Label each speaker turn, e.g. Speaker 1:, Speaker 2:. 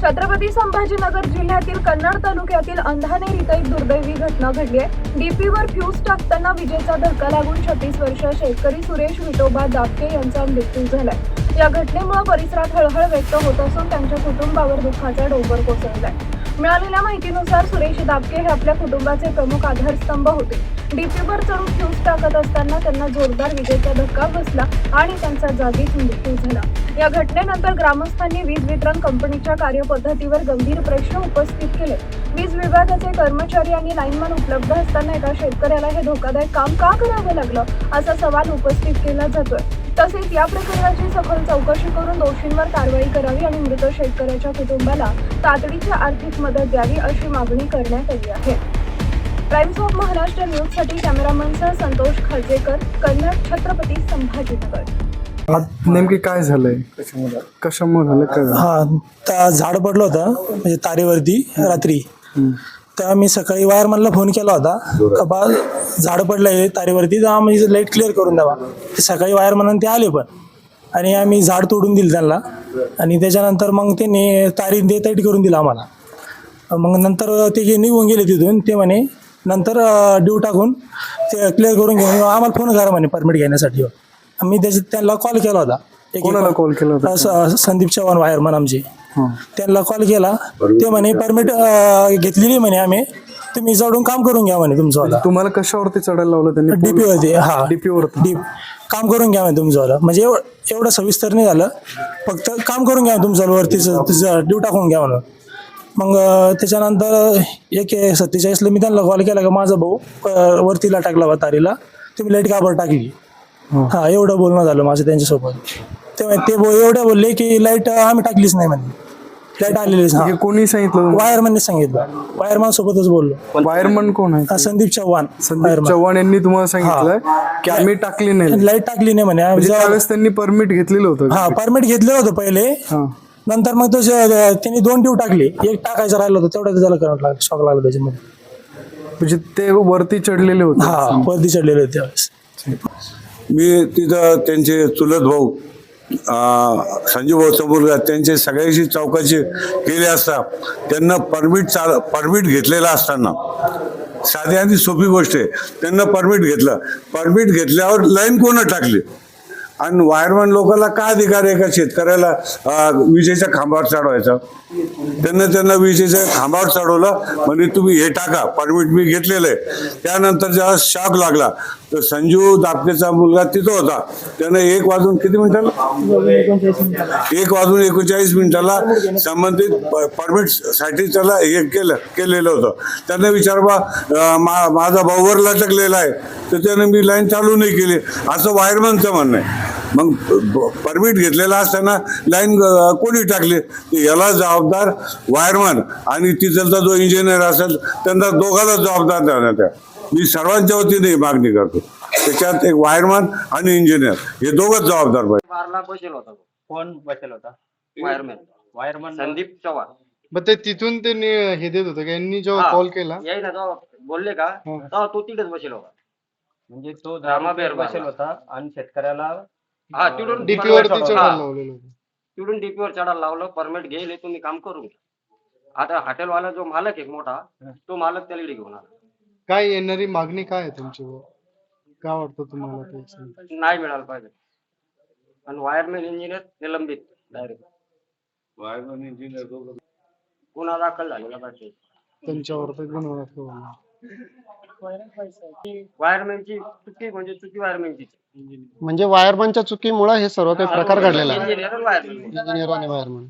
Speaker 1: छत्रपती संभाजीनगर जिल्ह्यातील कन्नड तालुक्यातील अंधानेर इथं एक दुर्दैवी घटना घडली आहे। डीपीवर फ्यूज टाकताना विजेचा धक्का लागून 36 वर्षीय शेतकरी सुरेश विठोबा दापके यांचा मृत्यू झालाय। या घटनेमुळे परिसरात हळहळ व्यक्त होत असून त्यांच्या कुटुंबावर दुःखाचा डोंगर कोसळलाय। मिळालेल्या माहितीनुसार सुरेश दापके हे आपल्या कुटुंबाचे प्रमुख आधारस्तंभ होते। डीपीवर चढून फ्यूज टाकत असताना त्यांना जोरदार विजेचा धक्का बसला आणि त्यांचा जागीच मृत्यू झाला। या घटनेनंतर ग्रामस्थांनी वीज वितरण कंपनीच्या कार्यपद्धतीवर गंभीर प्रश्न उपस्थित केले। वीज विभागाचे कर्मचारी आणि लाईनमन उपलब्ध असताना एका शेतकऱ्याला हे धोकादायक काम का करावं लागलं असा सवाल उपस्थित केला जातोय। तसेच या प्रकरणाची सखोल चौकशी करून दोषींवर कारवाई करावी आणि मृत शेतकऱ्याच्या कुटुंबाला तातडीची आर्थिक मदत द्यावी अशी मागणी करण्यात आली आहे। टाइम्स ऑफ महाराष्ट्र न्यूज साठी कॅमेरामन सह संतोष खाजेकर, कन्नड, छत्रपती संभाजीनगर।
Speaker 2: नेमकी काय झालंय, कशामुळे झालं काय?
Speaker 3: झाड पडलं होतं म्हणजे तारेवरती रात्री। तर मी सकाळी वायरमॅनला फोन केला होता का बा झाड पडलंय तारेवरती, तर आम्ही लाईट क्लिअर करून द्यावा। ते सकाळी वायरमॅन ते आले पण, आणि आम्ही झाड तोडून दिलं त्यांना, आणि त्याच्यानंतर मग त्यांनी तारी टाईट करून दिला आम्हाला। मग नंतर ते निघून गेले तिथून। ते म्हणे नंतर ड्यू टाकून ते क्लिअर करून घेऊन आम्हाला फोन करा म्हणे परमिट घेण्यासाठी। मी त्यांना कॉल केला होता।
Speaker 2: कोणाला कॉल केला होता?
Speaker 3: संदीप चव्हाण वायरमन आमचे, त्यांना कॉल केला। ते म्हणे परमिट घेतलेली म्हणे आम्ही, तुम्ही चढून काम करून घ्या म्हणे तुमचं।
Speaker 2: तुम्हाला कशावरती चढायला लावलं त्यांनी?
Speaker 3: डीपीवरती। हा,
Speaker 2: डीपीवरती
Speaker 3: काम करून घ्या म्हणे तुमचं। म्हणजे एवढं सविस्तर नाही झालं, फक्त काम करून घ्या तुमचं वरतीचं ड्यू टाकून घ्या म्हणून। मग त्याच्यानंतर 1:47 मी त्यांना कॉल केला का माझा भाऊ वरतीला टाकला होता तारीला, तुम्ही लाईट का बरं टाकली? हा, एवढं बोलणं झालं माझं त्यांच्यासोबत। ते एवढं बोलले की लाईट आम्ही टाकलीच नाही म्हणे, लाईट आलेलीच। हा,
Speaker 2: कोणी सांगितलं?
Speaker 3: वायरमनने सांगितलं, वायरमन सोबतच बोललो।
Speaker 2: वायरमन कोण आहे?
Speaker 3: संदीप चव्हाण।
Speaker 2: संदीप चव्हाण यांनी तुम्हाला सांगितलं की आम्ही टाकली नाही,
Speaker 3: लाईट टाकली नाही म्हणे।
Speaker 2: त्यावेळेस त्यांनी परमिट घेतलेलं होतं?
Speaker 3: हा, परमिट घेतलेलं होतं पहिले। नंतर मग तो त्यांनी 2 ड्यू टाकले, एक टाकायचं राहिलं होतं, तेवढं त्याला करंट लागलं, शॉक लागला त्याच्यामध्ये।
Speaker 2: म्हणजे ते वरती चढलेले होते?
Speaker 3: हा, वरती चढलेले होते त्यावेळेस।
Speaker 4: मी तिथं त्यांचे चुलत भाऊ संजीव भाऊचा मुलगा, त्यांचे सगळ्याशी चौकशी केली असता त्यांना परमिट घेतलेला असताना, साधी आणि सोपी गोष्ट आहे, त्यांना परमिट घेतलं। परमिट घेतल्यावर लाईन कोणं टाकली? आणि वायरमॅन लोकांना काय अधिकार आहे का शेतकऱ्याला विजेच्या खांबावर चढवायचा? त्यांना विजेच्या खांबावर चढवलं, म्हणजे तुम्ही हे टाका, परमिट मी घेतलेलं आहे। त्यानंतर जेव्हा शॉक लागला तर संजीव दापकेचा मुलगा तिथं होता, त्यानं 1:39 संबंधित परमिटसाठी त्याला हे केलेलं होतं। त्यानं विचारबा माझा भाऊवर लटकलेला आहे, तर त्यानं मी लाईन चालू नाही केली असं वायरमॅनचं म्हणणं आहे। मग परमिट घेतलेला असताना लाईन कोणी टाकली? याला जबाबदार वायरमॅन आणि तिथलचा जो इंजिनियर असेल त्यांना दोघांना जबाबदार देण्यात यावं। मी सर्वांच्या वतीने मागणी करतो, त्याच्यात एक वायरमॅन आणि इंजिनियर हे दोघंच जबाबदार पाहिजे।
Speaker 5: बारला बसेल होता, कोण बसेल होता? वायरमॅन संदीप चव्हाण।
Speaker 2: मग ते तिथून त्यांनी हे देत होतं का? यांनी जेव्हा कॉल केला
Speaker 5: याय ना जेव्हा बोलले का तेव्हा तो तिकडेच बसेल होता, म्हणजे तो धामाबेर बसेल होता आणि शेतकऱ्याला तिकडून
Speaker 2: डीपीवरती चढायला लावलेलं होतं।
Speaker 5: तिकडून डीपीवर चढायला लावलं, परमिट घेईल तुम्ही काम करून घ्या। आता हॉटेलवाला जो मालक आहे मोठा, तो मालक त्याला घेऊन आला।
Speaker 2: काय येणारी मागणी काय आहे तुमची? काय वाटतं तुम्हाला? ते
Speaker 5: नाही मिळालं पाहिजे, आणि वायरमॅन इंजिनियर निलंबित डायरेक्ट।
Speaker 4: वायरमॅन इंजिनियर
Speaker 5: गुन्हा दाखल झालेला पाहिजे
Speaker 2: त्यांच्यावर तर गुन्हा दाखल.
Speaker 5: वायरमॅनची चुकी म्हणजे चुकी वायरमॅनची,
Speaker 6: म्हणजे वायरमनच्या चुकीमुळे हे सर्व काही प्रकार घडलेला आहे।
Speaker 5: इंजिनियर
Speaker 6: इंजिनियर आणि वायरमन